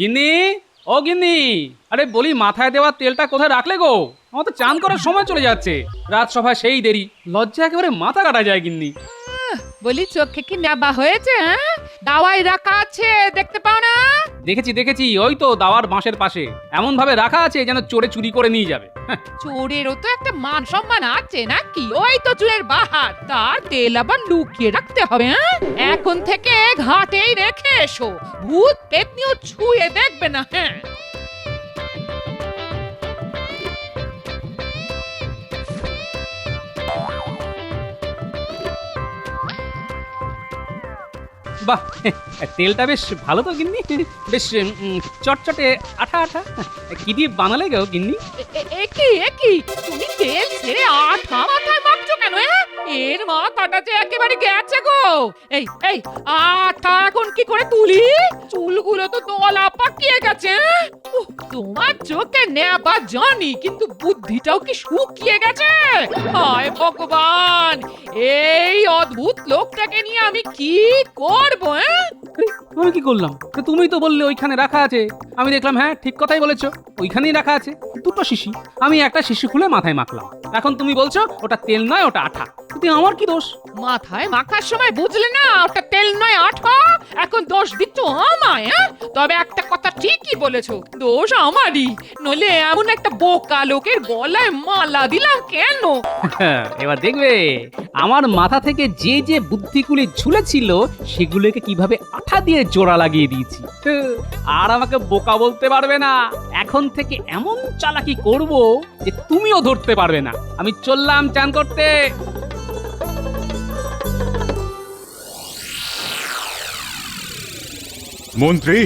গিন্নি, ও গিন্নি, আরে বলি মাথায় দেওয়া তেলটা কোথায় রাখলে গো? আমার তো চান করার সময় চলে যাচ্ছে, রাজসভা সেই দেরি, লজ্জা একেবারে মাথা কাটা যায় গিন্নি। বলি চোখে কি নেবা হয়েছে? হ্যাঁ, দাওয়াই রাখা আছে, দেখতে পাও না? দেখেছি দেখেছি, ওই তো দাওয়ার বাঁশের পাশে এমন ভাবে রাখা আছে যেন চোরে চুরি করে নিয়ে যাবে। চোরেরও তো একটা মান সম্মান আছে নাকি? ওই তো চুলের বাহার, তার তেল আবার লুকিয়ে রাখতে হবে। হ্যাঁ, এখন থেকে ঘাটেই রেখে এসো, ভূত পেতনিও ছুঁয়ে দেখবে না। হ্যাঁ, বাহ, তেলটা বেশ ভালো তো গিন্নি, বেশ চটচটে আঠা আঠা। কি দিয়ে বানালে গো গিন্নি? একই তুমি তেল ছেড়ে আঠা মাথায় মাখছো কেন? হ্যাঁ, এর মাথাটা যে একেবারে গেছে গো। এই আঠা এখন কি করে তুলি? চুলগুলো তো দলা পাকিয়ে গেছে। উহ, তোমার চোখে নেবা জানি, কিন্তু বুদ্ধিটাও কি শুকিয়ে গেছে? হায় ভগবান, এই অদ্ভুত লোকটাকে নিয়ে আমি কি করব? হ্যাঁ, আমি কি করলাম? তুমি তো বললে ওইখানে রাখা আছে, আমি দেখলাম হ্যাঁ ঠিক কথাই বলেছো, ওইখানেই রাখা আছে দুটো শিশি, আমি একটা শিশি খুলে মাথায় মাখলাম, এখন তুমি বলছো ওটা তেল নয় ওটা আঠা, কিন্তু আমার কি দোষ? মাথায় মাখার সময় বুঝলে না ওটা তেল নয় আঠা? এখন দোষ দিচ্ছ আমায়? হ্যাঁ, তবে একটা কথা ঠিকই বলেছো, দোষ আমারই, নইলে এমন একটা বোকা লোকের গলায় মালা দিলাম কেন? এবার দেখবে আমার মাথা থেকে যে যে বুদ্ধিগুলি ঝুলেছিল সেগুলোকে কিভাবে আঠা দিয়ে জোড়া লাগিয়ে দিয়েছি। আর আমাকে বোকা বলতে পারবে না, এখন থেকে এমন চালাকি করব যে তুমিও ধরতে পারবে না। আমি চললাম চান করতে। মন্ত্রী,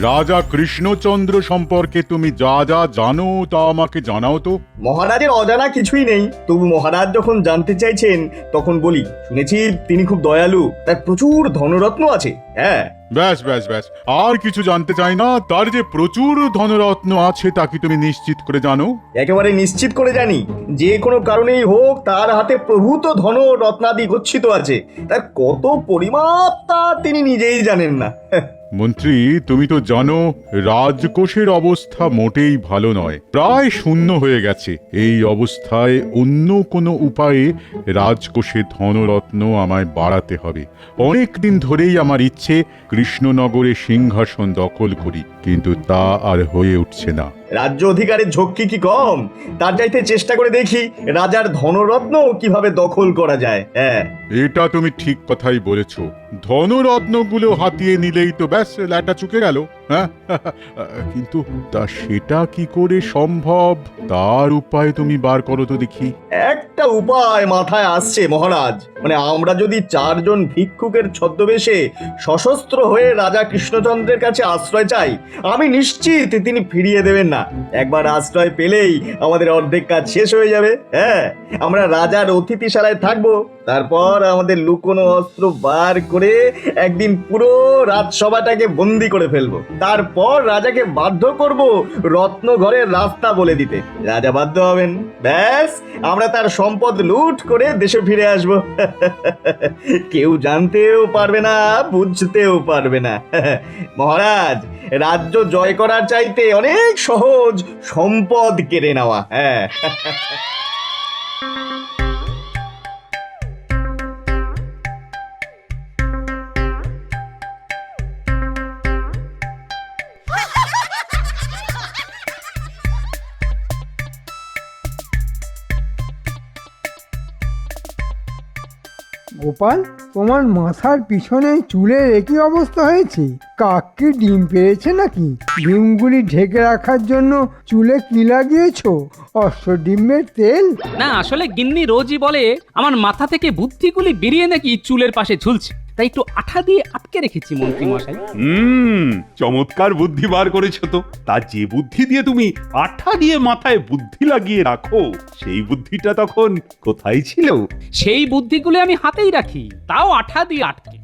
রাজা কৃষ্ণচন্দ্র সম্পর্কে তুমি যা যা জানো তা আমাকে জানাও তো। মহারাজের অজানা কিছুই নেই, তবু মহারাজ যখন জানতে চাইছেন তখন বলি। শুনেছি তিনি খুব দয়ালু, তার প্রচুর ধনরত্ন আছে। হ্যাঁ, ব্যাস ব্যাস ব্যাস, আর কিছু জানতে চাই না। তার যে প্রচুর ধনরত্ন আছে তা কি তুমি নিশ্চিত করে জানো? একেবারে নিশ্চিত করে জানি, যে কোনো কারণেই হোক তার হাতে প্রভূত ধন রত্নাদি গচ্ছিত আছে। তার কত পরিমাপ তা তিনি নিজেই জানেন না। মন্ত্রী, তুমি তো জানো রাজকোষের অবস্থা মোটেই ভালো নয়, প্রায় শূন্য হয়ে গেছে। এই অবস্থায় অন্য কোনো উপায়ে রাজকোষে ধনরত্ন আমায় বাড়াতে হবে। অনেক দিন ধরেই আমার ইচ্ছে কৃষ্ণনগরে সিংহাসন দখল করি, কিন্তু তা আর হয়ে উঠছে না। রাজ্য অধিকারের ঝক্কি কি কম? তার চাইতে চেষ্টা করে দেখি রাজার ধনরত্ন কিভাবে দখল করা যায়। হ্যাঁ, এটা তুমি ঠিক কথাই বলেছ। ধনরত্নগুলো হাতিয়ে নিলেই তো ব্যাস ল্যাটা চুকে গেল। হ্যাঁ, কিন্তু তা সেটা কি করে সম্ভব? তার উপায় তুমি বার করো তো দেখি। একটা উপায় মাথায় আসছে মহারাজ। মানে আমরা যদি চারজন ভিক্ষুকের ছদ্মবেশে সশস্ত্র হয়ে রাজা কৃষ্ণচন্দ্রের কাছে আশ্রয় চাই, আমি নিশ্চিত তিনি ফিরিয়ে দেবেন না। একবার আশ্রয় পেলেই আমাদের অর্ধেক কাজ শেষ হয়ে যাবে। হ্যাঁ, আমরা রাজার অতিথিশালায় থাকবো, তারপর আমাদের লুকোনো অস্ত্র বার করে একদিন পুরো রাজসভাটাকে বন্দি করে ফেলবো। তারপর রাজাকে বাধ্য করব রত্ন ঘরের রাস্তা বলে দিতে। রাজা বাধ্য হবেন, ব্যাস আমরা তার সম্পদ লুট করে দেশে ফিরে আসব। কেউ জানতেও পারবে না, বুঝতেও পারবে না। মহারাজ, রাজ্য জয় করার চাইতে অনেক সহজ সম্পদ কেড়ে নেওয়া। হ্যাঁ, গোপাল, তোমার মাথার পিছনে চুলের একই অবস্থা হয়েছে। কাক কি ডিম পেড়েছে নাকি? ডিমগুলি ঢেকে রাখার জন্য চুলে কি লাগিয়েছো? অশ্বডিমের তেল? না, আসলে গিন্নি রোজই বলে আমার মাথা থেকে বুদ্ধিগুলি বেরিয়ে নাকি চুলের পাশে ঝুলছে, তাই একটু আঠা দিয়ে আটকে রেখেছি মন্ত্রী মশাই। চমৎকার বুদ্ধি বার করেছো তো। তা যে বুদ্ধি দিয়ে তুমি আঠা দিয়ে মাথায় বুদ্ধি লাগিয়ে রাখো, সেই বুদ্ধিটা তখন কোথায় ছিল? সেই বুদ্ধিগুলি আমি হাতেই রাখি, তাও আঠা দিয়ে আটকে।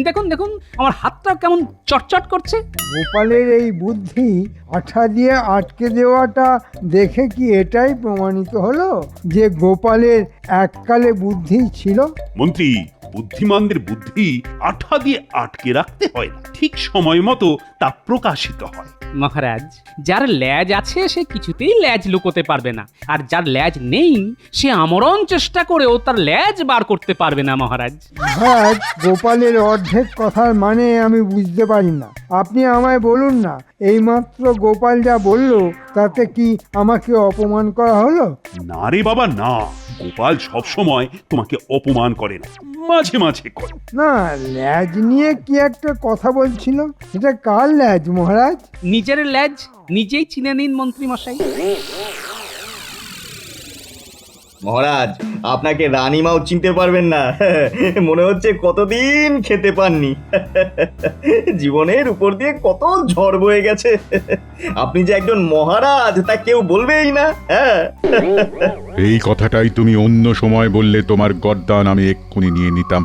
দেখুন দেখুন, আমার হাতটা কেমন চটচট করছে। গোপালের এই বুদ্ধি আঠা দিয়ে আটকে দেওয়াটা দেখে কি এটাই প্রমাণিত হলো যে গোপালের এককালে বুদ্ধি ছিল? মন্ত্রী, বুদ্ধিমানদের বুদ্ধি আঠা দিয়ে আটকে রাখতে হয় না, ঠিক সময় মতো তা প্রকাশিত হয়। মহারাজ, যার ল্যাজ আছে সে কিছুতেই ল্যাজ লুকোতে পারবে না, আর যার ল্যাজ নেই সে আমরণ চেষ্টা করেও তার ল্যাজ বার করতে পারবে না মহারাজ। মহারাজ, গোপালের অর্ধেক কথার মানে আমি বুঝতে পারি না। আপনি আমায় বলুন না, এইমাত্র গোপাল যা বলল তাতে কি আমাকে অপমান করা হলো? না রে বাবা না, গোপাল সব সময় তোমাকে অপমান করে না, মাঝে মাঝে করে। না, ল্যাজ নিয়ে কি একটা কথা বলছিল, সেটা কার ল্যাজ মহারাজ? নিজের ল্যাজ নিজেই চিনে নিন মন্ত্রী মশাই। মহারাজ, আপনাকে রানীমাও চিনতে পারবেন না। মনে হচ্ছে কতদিন খেতে পাননি। জীবনের উপর দিয়ে কত ঝড় বয়ে গেছে। আপনি যে একজন মহারাজ তা কেউ বলবেই না। হ্যাঁ, এই কথাটাই তুমি অন্য সময় বললে তোমার গর্দান আমি এক্ষুনি নিয়ে নিতাম,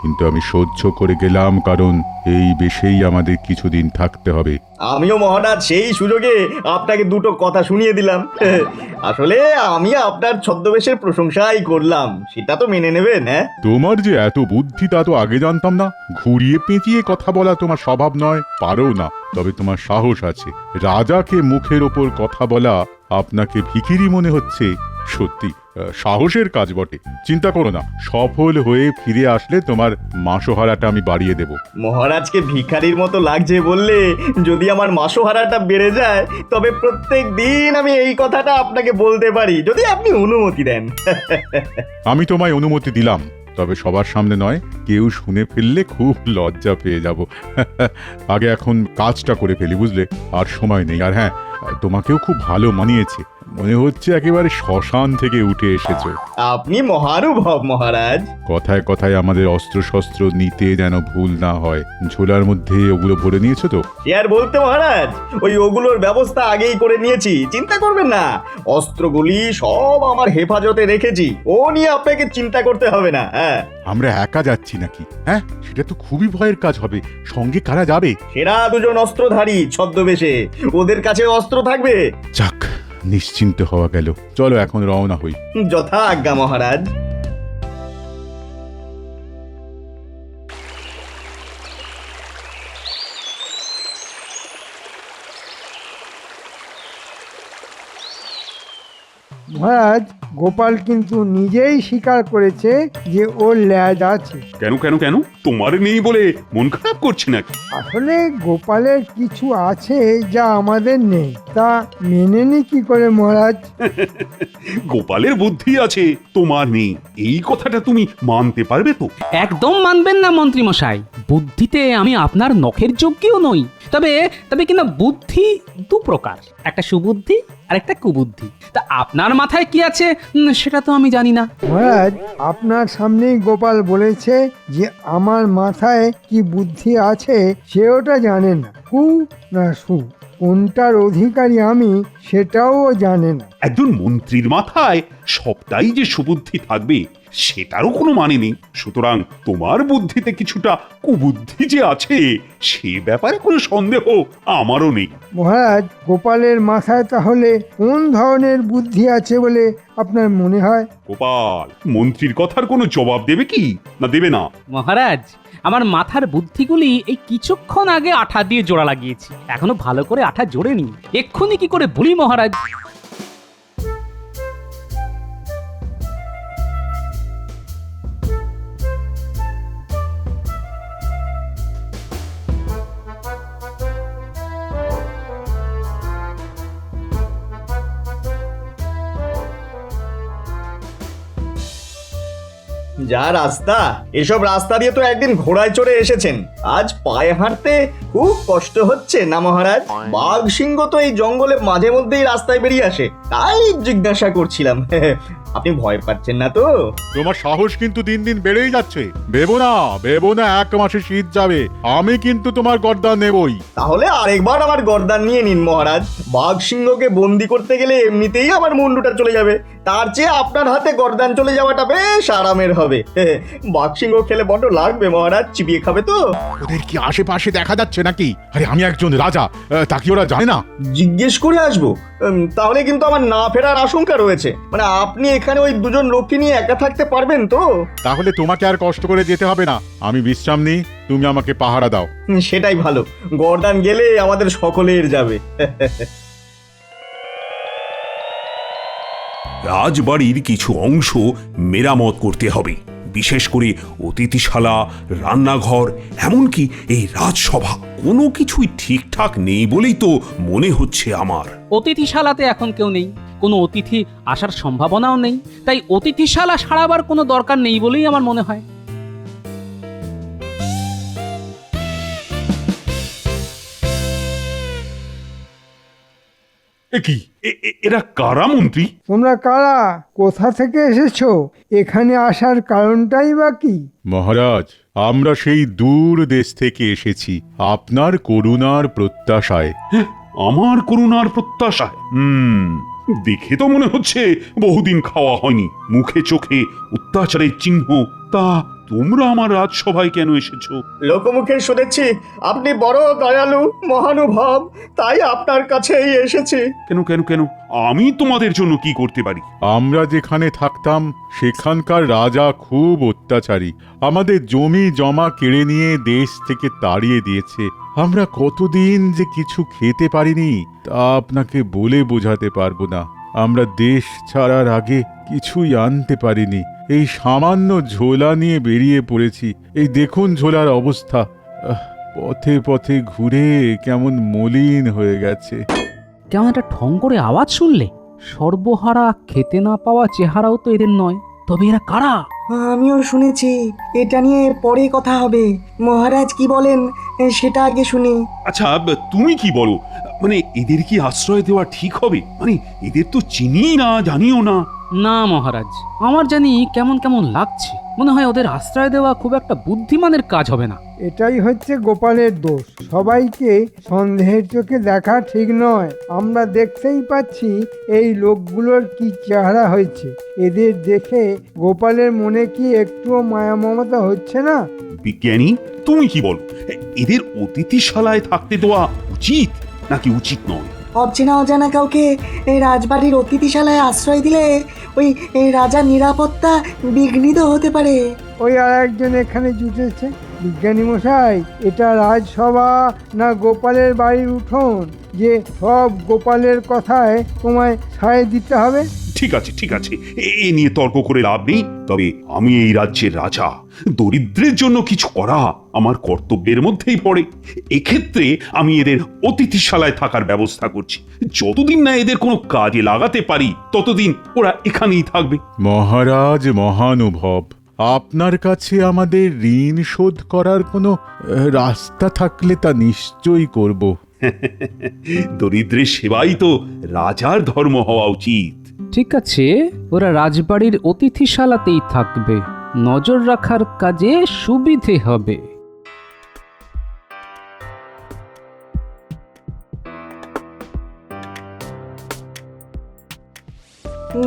কিন্তু আমি সহ্য করে গেলাম, কারণ এই বেশেই আমাদের কিছুদিন থাকতে হবে। আমিও মহারাজ সেই সুযোগে আপনাকে দুটো কথা শুনিয়ে দিলাম। আসলে আমি আপনার ছদ্মবেশের প্রশংসাই করলাম, সেটা তো মেনে নেবেন। হ্যাঁ, তোমার যে এত বুদ্ধি তা তো আগে জানতাম না। ঘুরিয়ে পেঁচিয়ে কথা বলা তোমার স্বভাব নয়, পারো না, তবে তোমার সাহস আছে। রাজাকে মুখের ওপর কথা বলা আপনাকে ভিখিরি মনে হচ্ছে, সত্যি সাহসের কাজ বটে। চিন্তা করো না, সফল হয়ে ফিরে আসলে তোমার মাসোহারাটা আমি বাড়িয়ে দেব। মহারাজকে ভিখারির মতো লাগছে বললে যদি আমার মাসোহারাটা বেড়ে যায়, তবে প্রত্যেক দিন আমি এই কথাটা আপনাকে বলতে পারি, যদি আপনি অনুমতি দেন। আমি তোমায় অনুমতি দিলাম, তবে সবার সামনে নয়, কেউ শুনে ফেললে খুব লজ্জা পেয়ে যাব। আগে এখন কাজটা করে ফেলি, বুঝলে? আর সময় নেই। আর হ্যাঁ, তোমাকেও খুব ভালো মানিয়েছে, মনে হচ্ছে একেবারে শ্মশান থেকে উঠে এসেছো। আপনি মহানুভব মহারাজ। কথায় কথায় আমাদের অস্ত্র শস্ত্র নিতে যেন ভুল না হয়। ঝোলার মধ্যে ওগুলো ভরে নিয়েছো তো? সে আর বলতে মহারাজ, ওগুলোর ব্যবস্থা আগেই করে নিয়েছি, চিন্তা করবেন না। অস্ত্রগুলি সব আমার হেফাজতে রেখেছি, ও নিয়ে আপনাকে চিন্তা করতে হবে না। হ্যাঁ, আমরা একা যাচ্ছি নাকি? হ্যাঁ, সেটা তো খুবই ভয়ের কাজ হবে। সঙ্গে কারা যাবে? সেরা দুজন অস্ত্রধারী ছদ্মবেশে, ওদের কাছে অস্ত্র থাকবে। যাক, নিশ্চিন্ত হওয়া গেল। চলো এখন রওনা হই। যথা আজ্ঞা মহারাজ। মহারাজ, গোপাল কিন্তু নিজেই স্বীকার করেছে যে ওর ল্যাজ আছে। কেন কেন কেন, তোমার নেই বলে মন খারাপ করছে নাকি? আসলে গোপালের কিছু আছে যা আমাদের নেই, তা মেনে নি কি করে মহারাজ? গোপালের বুদ্ধি আছে, তোমার নেই, এই কথাটা তুমি মানতে পারবে তো? একদম মানবেন না মন্ত্রী মশাই, বুদ্ধিতে আমি আপনার নখের যোগ্যও নই। তবে তবে কিনা বুদ্ধি দু প্রকার, একটা সুবুদ্ধি আর একটা কুবুদ্ধি। তা আপনার মাথায় কি আছে সেটা তো আমি জানি না। মহারাজ, আপনার সামনেই গোপাল বলেছে যে আমার মাথায় কি বুদ্ধি আছে সে ওটা জানে না। কু না সু, কোনটার অধিকারী আমি সেটাও ও জানে না। একজন মন্ত্রীর মাথায় সবটাই যে সুবুদ্ধি থাকবে সেটারও কোনো মানে নেই। সুতরাং তোমার বুদ্ধিতে কিছুটা কুবুদ্ধি যে আছে সে ব্যাপারে কোনো সন্দেহ আমারও নেই। মহারাজ, গোপালের মাথায় তাহলে কোন ধরনের বুদ্ধি আছে বলে আপনার মনে হয়? গোপাল মন্ত্রীর কথার কোনো জবাব দেবে কি না দেবে না? মহারাজ, আমার মাথার বুদ্ধিগুলি এই কিছুক্ষণ আগে আঠা দিয়ে জোড়া লাগিয়েছি, এখনো ভালো করে আঠা জোড়েনি। এক্ষুনি কি করে বলি মহারাজ? যা রাস্তা, এসব রাস্তা দিয়ে তো একদিন ঘোড়ায় চড়ে এসেছেন, আজ পায়ে হাঁটতে খুব কষ্ট হচ্ছে না মহারাজ? বাঘ সিংহ তো এই জঙ্গলে মাঝে মধ্যেই রাস্তায় বেরিয়ে আসে, তাই জিজ্ঞাসা করছিলাম। আপনি ভয় পাচ্ছেন না তো? তোমার সাহস কিন্তু দিন দিন বেড়েই যাচ্ছে। ভেবো না 1 মাসে শীত যাবে, আমি কিন্তু তোমার গর্দান নেবই। তাহলে আরেকবার আমার গর্দান নিয়ে নিন মহারাজ। বাঘ সিংহকে বন্দি করতে গেলে এমনিতেই আমার মুন্ডুটা চলে যাবে, তার চেয়ে আপনার হাতে গরদান চলে যাওয়াটা বেশ আরামের হবে। বাক্সিংহ খেলে বড্ড লাগবে মহারাজ, চিবিয়ে খাবে তো। ওদের কি আশেপাশে দেখা যাচ্ছে নাকি? আরে আমি একজন রাজা, তা কি ওরা জানে না? জিজ্ঞেস করে আসবো? তাহলে কিন্তু আমার না ফেরার আশঙ্কা রয়েছে। মানে আপনি এখানে ওই দুজন লোককে নিয়ে একা থাকতে পারবেন তো? তাহলে তোমাকে আর কষ্ট করে যেতে হবে না, আমি বিশ্রাম নিই, তুমি আমাকে পাহারা দাও। সেটাই ভালো, গরদান গেলে আমাদের সকলের যাবে। রাজবাড়ির কিছু অংশ মেরামত করতে হবে, বিশেষ করে অতিথিশালা, রান্নাঘর, এমনকি এই রাজসভা। কোনো কিছুই ঠিকঠাক নেই বলেই তো মনে হচ্ছে আমার। অতিথিশালাতে এখন কেউ নেই, কোনো অতিথি আসার সম্ভাবনাও নেই, তাই অতিথিশালা সারাবার কোনো দরকার নেই বলেই আমার মনে হয়। এ কি এরা কারা মন্ত্রী? তোমরা কারা, কোথা থেকে এসেছো, এখানে আসার কারণটাই বা কি? মহারাজ, আমরা সেই দূর দেশ থেকে এসেছি আপনার করুণার প্রত্যাশায়। হ্যাঁ, আমার করুণার প্রত্যাশায়। দেখে তো মনে হচ্ছে বহুদিন খাওয়া হয়নি, মুখে চোখে অত্যাচারের চিহ্ন। তা তোমরা আমার রাজসভায় কেন এসেছো? লোকমুখে শুনেছি আপনি বড় দয়ালু মহানুভব, তাই আপনার কাছেই এসেছি। কেন কেন কেন আমি তোমাদের জন্য কি করতে পারি? আমরা যেখানে থাকতাম সেখানকার রাজা খুব অত্যাচারী, আমাদের জমি জমা কেড়ে নিয়ে দেশ থেকে তাড়িয়ে দিয়েছে। আমরা কতদিন যে কিছু খেতে পারিনি তা আপনাকে বলে বোঝাতে পারবো না। আমরা দেশ ছাড়ার আগে কিছুই আনতে পারিনি, এই সামান্য ঝোলা নিয়ে বেরিয়ে পড়েছি। এই দেখুন ঝোলার অবস্থা, পথে পথে ঘুরে কেমন মলিন হয়ে গেছে। কেমন একটা ঠং করে আওয়াজ শুনলে? সর্বহারা খেতে না পাওয়া চেহারাও তো এদের নয়, তবে এরা কারা? আমিও শুনেছি, এটা নিয়ে পরে কথা হবে। মহারাজ কি বলেন সেটা আগে শুনি। আচ্ছা, তুমি কি বলো? মানে এদের কি আশ্রয় দেওয়া ঠিক হবে? মানে এদের তো চিনি না, জানিও না। না মহারাজ, আমার জানি কেমন কেমন লাগছে। মনে হয় ওদের আশ্রয় দেওয়া খুব একটা বুদ্ধিমানের কাজ হবে না। এটাই হচ্ছে গোপালের দোষ, সবাইকে সন্দেহের চোখে দেখা ঠিক নয়। আমরা দেখতেই পাচ্ছি এই লোকগুলোর কি চেহারা হয়েছে। এদের দেখে গোপালের মনে কি একটুও মায়া মমতা হচ্ছে না? বিজ্ঞানী, তুমি কি বলো? এদের অতিথিশালায় থাকতে দেওয়া উচিত নাকি উচিত নয়? অচেনা অজানা কাউকে এই রাজবাড়ির অতিথিশালায় আশ্রয় দিলে ওই রাজার নিরাপত্তা বিঘ্নিত হতে পারে। ওই আর একজন এখানে জুটেছে। বিজ্ঞানী মশাই, এটা রাজসভা না গোপালের বাড়ির উঠোন যে সব গোপালের কথায় তোমায় সায় দিতে হবে? ঠিক আছে ঠিক আছে, এ নিয়ে তর্ক করে লাভ নেই। তবে আমি এই রাজ্যের রাজা, দরিদ্রের জন্য কিছু করা আমার কর্তব্যের মধ্যেই পড়ে। এক্ষেত্রে আমি এদের অতিথিশালায় থাকার ব্যবস্থা করছি। যতদিন না এদের কোনো কাজে লাগাতে পারি ততদিন ওরা এখানেই থাকবে। মহারাজ মহানুভব, আপনার কাছে আমাদের ঋণ শোধ করার কোনো রাস্তা থাকলে তা নিশ্চয়ই করব। দরিদ্রের সেবাই তো রাজার ধর্ম হওয়া উচিত। ঠিক আছে, ওরা রাজবাড়ির অতিথিশালাতেই থাকবে, নজর রাখার কাজে সুবিধে হবে।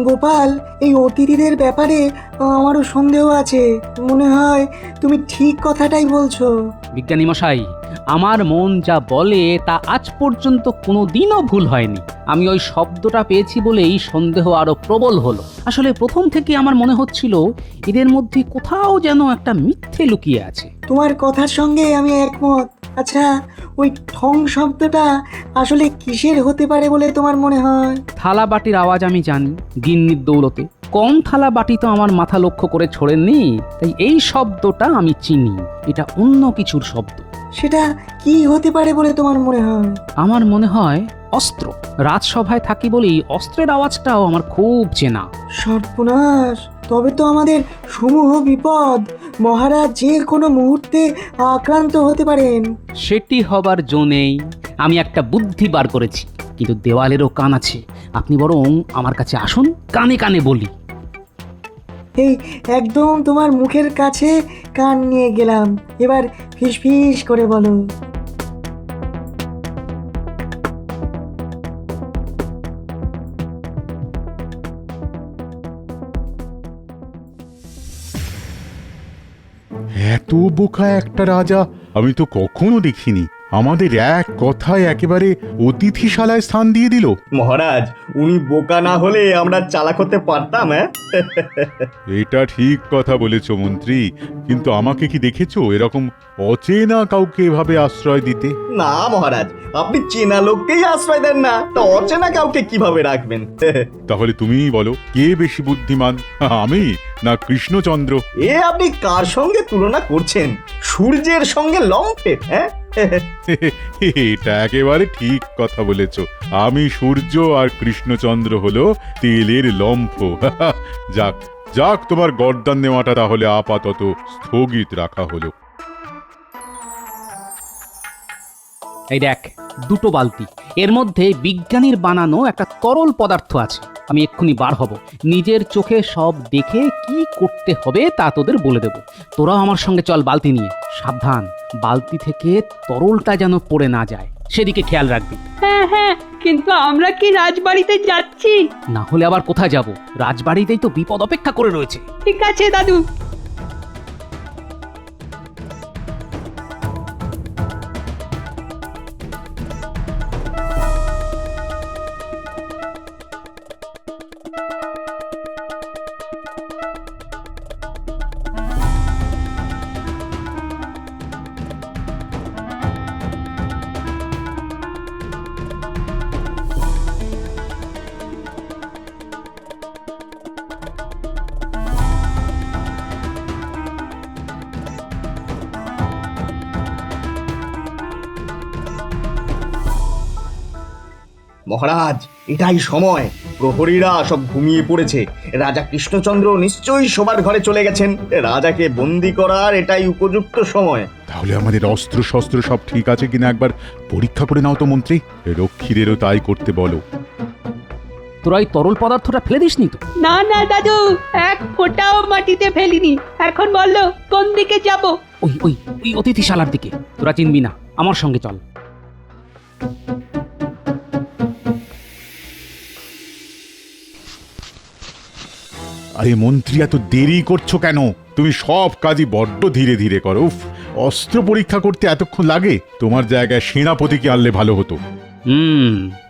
গোপাল, এই অতিথিদের ব্যাপারে আমারও সন্দেহ আছে। মনে হয় তুমি ঠিক কথাটাই বলছো। বিজ্ঞানী মশাই, আমার মন যা বলে তা আজ পর্যন্ত কোনো দিনও ভুল হয়নি। আমি ওই শব্দটা পেয়েছি বলেই সন্দেহ আরো প্রবল হলো। আসলে প্রথম থেকে আমার মনে হচ্ছিল এদের মধ্যে কোথাও যেন একটা মিথ্যে লুকিয়ে আছে। তোমার কথার সঙ্গে আমি একমত। আচ্ছা, ওই ঠং শব্দটা আসলে কিসের হতে পারে বলে তোমার মনে হয়? থালা বাটির আওয়াজ আমি জানি, গিন্নির দৌলতে। কম থালা বাটি তো আমার মাথা লক্ষ্য করে ছোড়েননি, তাই এই শব্দটা আমি চিনি। এটা অন্য কিছুর শব্দ। সেটা কি হতে পারে বলে তোমার মনে হয়? আমার মনে হয় অস্ত্র। রাজসভায় থাকি বলেই অস্ত্রের আওয়াজটাও আমার খুব চেনা। সর্বনাশ, তবে তো আমাদের সমূহ বিপদ। মহারাজ যে কোনো মুহূর্তে আক্রান্ত হতে পারেন। সেটি হবার জো নেই। আমি একটা বুদ্ধি বার করেছি, কিন্তু দেওয়ালেরও কান আছে। আপনি বরং আমার কাছে আসুন, কানে কানে বলি। এই একদম তোমার মুখের কাছে কান নিয়ে গেলাম, এবার ফিসফিস করে বলো। এত বোকা একটা রাজা আমি তো কখনো দেখিনি। আমাদের এক কথায় একেবারে অতিথিশালায় স্থান দিয়ে দিল। মহারাজ, উনি বোকা না হলে আমরা চালাক হতে পারতাম, হ্যাঁ? এটা ঠিক কথা বলেছ মন্ত্রী, কিন্তু আমাকে কি দেখেছো এরকম অচেনা কাউকে এভাবে আশ্রয় দিতে? না মহারাজ, আপনি চেনা লোককেই আশ্রয় দেন না, তা অচেনা কাউকে কিভাবে রাখবেন? তাহলে তুমিই বলো, কে বেশি বুদ্ধিমান, আমি না কৃষ্ণচন্দ্র? এ আপনি কার সঙ্গে তুলনা করছেন? সূর্যের সঙ্গে লম্ফের, হ্যাঁ? এটা একেবারে ঠিক কথা বলেছ। আমি সূর্য আর কৃষ্ণচন্দ্র হলো তেলের লম্ফ। যাক যাক, তোমার গর্দান নেওয়াটা তাহলে আপাতত স্থগিত রাখা হলো। এই দেখ, দুটো বালতি, এর মধ্যে বিজ্ঞানীর বানানো একটা তরল পদার্থ আছে। আমি এক্ষুনি বার হব, নিজের চোখে সব দেখে কি করতে হবে তা তোদের বলে দেব। তোরাও আমার সঙ্গে চল বালতি নিয়ে। সাবধান, বালতি থেকে তরলটা যেন পড়ে না যায়, সেদিকে খেয়াল রাখবি। হ্যাঁ হ্যাঁ, কিন্তু আমরা কি রাজবাড়িতে যাচ্ছি? না হলে আবার কোথায় যাব? রাজবাড়িতেই তো বিপদ অপেক্ষা করে রয়েছে। ঠিক আছে দাদু। মহারাজ, এটাই সময়। প্রহরীরা সব ঘুমিয়ে পড়েছে। রাজা কৃষ্ণচন্দ্র নিশ্চয়ই শোবার ঘরে চলে গেছেন। রাজাকে বন্দি করার এটাই উপযুক্ত সময়। তাহলে আমাদের অস্ত্র শস্ত্র সব ঠিক আছে কিনা একবার পরীক্ষা করে নাও তো মন্ত্রী। রক্ষীদেরও তাই করতে বলো। তোরা এই তরল পদার্থটা ফেলে দিসনি তো? না না দাদু, এক ফোঁটাও মাটিতে ফেলিনি। এখন বললো কোন দিকে যাব? ওই ওই ওই অতিথিশালার দিকে। তোরা চিনবি না, আমার সঙ্গে চল। আরে মন্ত্রী, এত দেরি করছো কেন? তুমি সব কাজই বড্ড ধীরে ধীরে করো। উফ, অস্ত্র পরীক্ষা করতে এতক্ষণ লাগে? তোমার জায়গায় সেনাপতিকে আনলে ভালো হতো।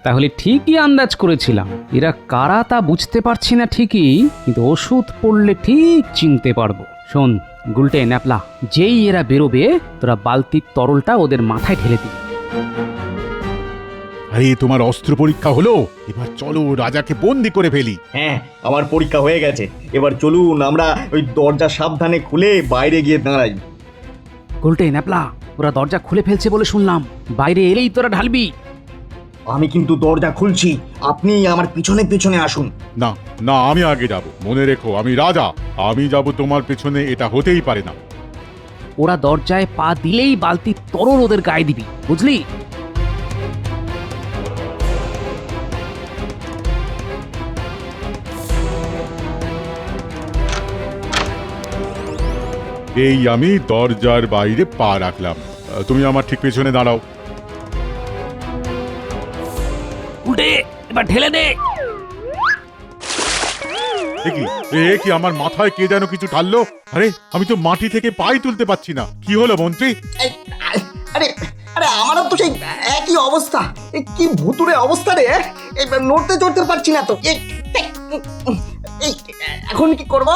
তাহলে ঠিকই আন্দাজ করেছিলাম। এরা কারা তা বুঝতে পারছি না ঠিকই, কিন্তু ওষুধ পড়লে ঠিক চিনতে পারবো। শোন গুলটে, ন্যাপলা, যেই এরা বেরোবে তোরা বালতির তরলটা ওদের মাথায় ঢেলে দিবি। আরে তোমার অস্ত্র পরীক্ষা হলো, এবার চলো রাজাকে বন্দি করে ফেলি। হ্যাঁ, আমার পরীক্ষা হয়ে গেছে। এবার চলুন আমরা ওই দরজা সাবধানে খুলে বাইরে গিয়ে দাঁড়াই। গুলটে, ন্যাপলা, ওরা দরজা খুলে ফেলছে বলে শুনলাম। বাইরে এলেই তোরা ঢালবি। আমি কিন্তু দরজা খুলছি, আপনি আমার পিছনে পিছনে আসুন। না না, আমি আগে যাব। মনে রেখো, আমি রাজা, আমি যাব তোমার পেছনে, এটা হতেই পারে না। ওরা দরজায় পা দিলেই বালতির তরল ওদের গায়ে দিবি, বুঝলি? এই আমি দরজার বাইরে পা রাখলাম, তুমি আমার ঠিক পেছনে দাঁড়াও। উল্টে, এবার ঢেলে দে। এ কি, আমার মাথায় কে যেন কিছু ঢাললো? আরে আমি তো মাটি থেকে পাই তুলতে পারছি না। কি হলো মন্ত্রী? আরে আরে, আমারও তো সেই একই অবস্থা। কি ভুতুরে অবস্থা রে! নড়তে চড়তে পারছি না তো। এখন কি করব?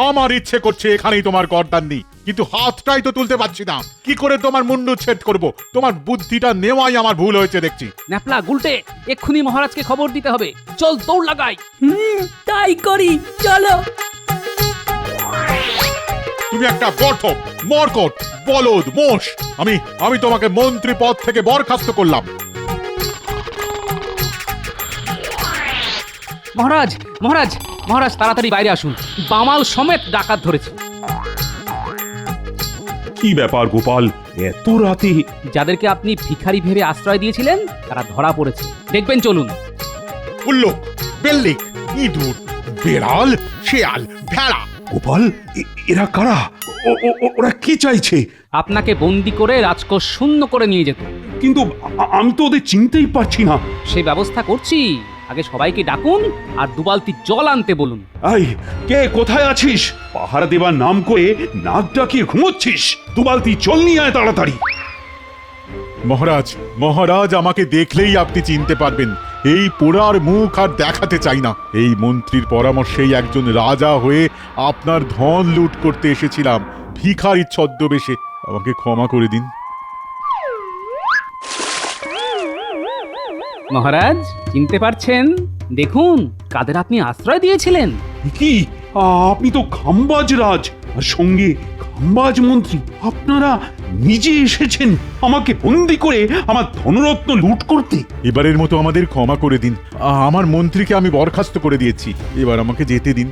আমার ইচ্ছে করছে এখানেই তোমার গর্দান নেই, কিন্তু হাতটাই তো তুলতে পারছি না। কি করে তোমার মুন্ডু ছেদ করব? তোমার বুদ্ধিটা নেওয়াই আমার ভুল হয়েছে দেখছি। ন্যাপলা, গুলটে, এক্ষুনি মহারাজকে খবর দিতে হবে। চল দৌড় লাগাই। তাই করি, চলো। তুমি একটা গর্ধপ, মরকট, বলদ, মোষ। আমি তোমাকে মন্ত্রী পদ থেকে বরখাস্ত করলাম। মহারাজ, মহারাজ, মহারাজ, তাড়াতাড়ি বাইরে আসুন। বামাল সমেত ডাকাত ধরেছে। কি ব্যাপার গোপাল, এত রাতে? যাদেরকে আপনি ভিখারি ভেবে আশ্রয় দিয়েছিলেন তারা ধরা পড়েছে, দেখবেন, চলুন। উল্লুক, বেল্লিক, ইঁদুর, বেড়াল, শেয়াল, ভেড়া। গোপাল, এরা কারা? ওরা কি চাইছে? আপনাকে বন্দি করে রাজকোষ শূন্য করে নিয়ে যেত। কিন্তু আমি তো ওদের চিনতেই পারছি না। সেই ব্যবস্থা করছি। আগে সবাইকে ডাকুন আর 2 বালতি জল আনতে বলুন। এই কে কোথায় আছিস? পাহারা দেবার নাম করে নাক ডাকিয়ে ঘুমোচ্ছিস? 2 বালতি জল নিয়ে আয় তাড়াতাড়ি। মহারাজ, মহারাজ আমাকে দেখলেই আপনি চিনতে পারবেন। এই পোড়ার মুখ আর দেখাতে চাই না। এই মন্ত্রীর পরামর্শেই একজন রাজা হয়ে আপনার ধন লুট করতে এসেছিলাম ভিখারির ছদ্মবেশে। আমাকে ক্ষমা করে দিন। মহারাজ চিনতে পারছেন? দেখুন কাদের আপনি আশ্রয় দিয়েছিলেন। কি আপনি তো খাম্বাজ রাজ আর সঙ্গে খাম্বাজ মন্ত্রী। আপনারা নিজে এসেছেন আমাকে বন্দি করে আমার ধনরত্ন লুট করতে। এবারের মতো আমাদের ক্ষমা করে দিন। আমার মন্ত্রীকে আমি বরখাস্ত করে দিয়েছি। এবার আমাকে যেতে দিন।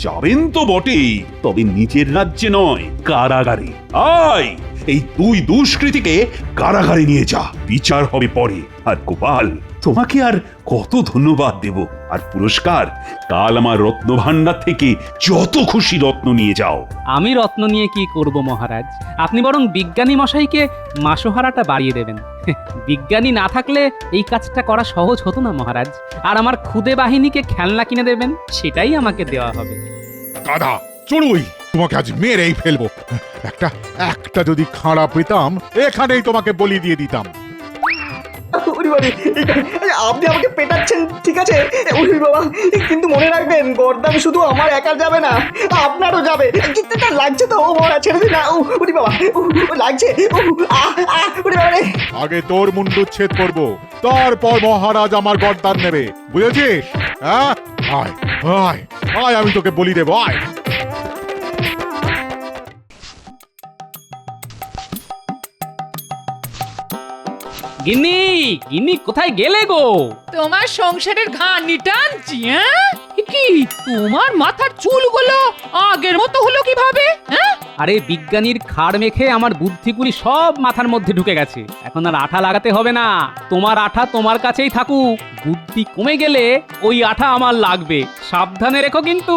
যাবেন তো বটেই, তবে নিজের রাজ্যে নয়, কারাগারে। আয় এই 2 দুষ্কৃতীকে কারাগারে নিয়ে যা, বিচার হবে পরে। আর গোপাল, তোমাকে আর কত ধন্যবাদ দেব। আর পুরস্কার কাল আমার রত্ন ভাণ্ডার থেকে যত খুশি রত্ন নিয়ে যাও। আমি রত্ন নিয়ে কি করব মহারাজ? আপনি বরং বিজ্ঞানী মশাইকে মাসোহারাটা বাড়িয়ে দেবেন। বিজ্ঞানী না থাকলে এই কাজটা করা সহজ হতো না মহারাজ। আর আমার খুদে বাহিনীকে খেলনা কিনে দেবেন, সেটাই আমাকে দেওয়া হবে। গাধা চড়ুই, তোমাকে আজ মেরেই ফেলবো। একটা যদি খাড়া পেতাম এখানেই তোমাকে বলি দিয়ে দিতাম। ওরে বাবা, আপনি আমাকে পেটাচ্ছেন ঠিক আছে ওরে বাবা, কিন্তু মনে রাখবেন গর্দান শুধু আমার একা যাবে না, আপনারও যাবে। কিন্তু না, লাগছে তো, ও মরা ছেড়ে দিন না। ওরে বাবা, লাগছে। ওরে বাবা রে। আগে তোর মুন্ডুচ্ছেদ করবো, তারপর মহারাজ আমার গর্দান নেবে, বুঝেছিস? হ্যাঁ, আয় আয় আয়, আমি তোকে বলি দেবো, আয়। গিন্নি, গিন্নি কোথায় গেলে গো? তোমার সংসারের ঘানি টানছি। হ্যাঁ কি তোমার মাথার চুলগুলো আগের মতো হলো কিভাবে? হ্যাঁ আরে বিজ্ঞানীর খাড় মেখে আমার বুদ্ধিগুলি সব মাথার মধ্যে ঢুকে গেছে। এখন আর আঠা লাগাতে হবে না। তোমার আঠা তোমার কাছেই থাকুক। বুদ্ধি কমে গেলে ওই আঠা আমার লাগবে, সাবধানে রেখো কিন্তু।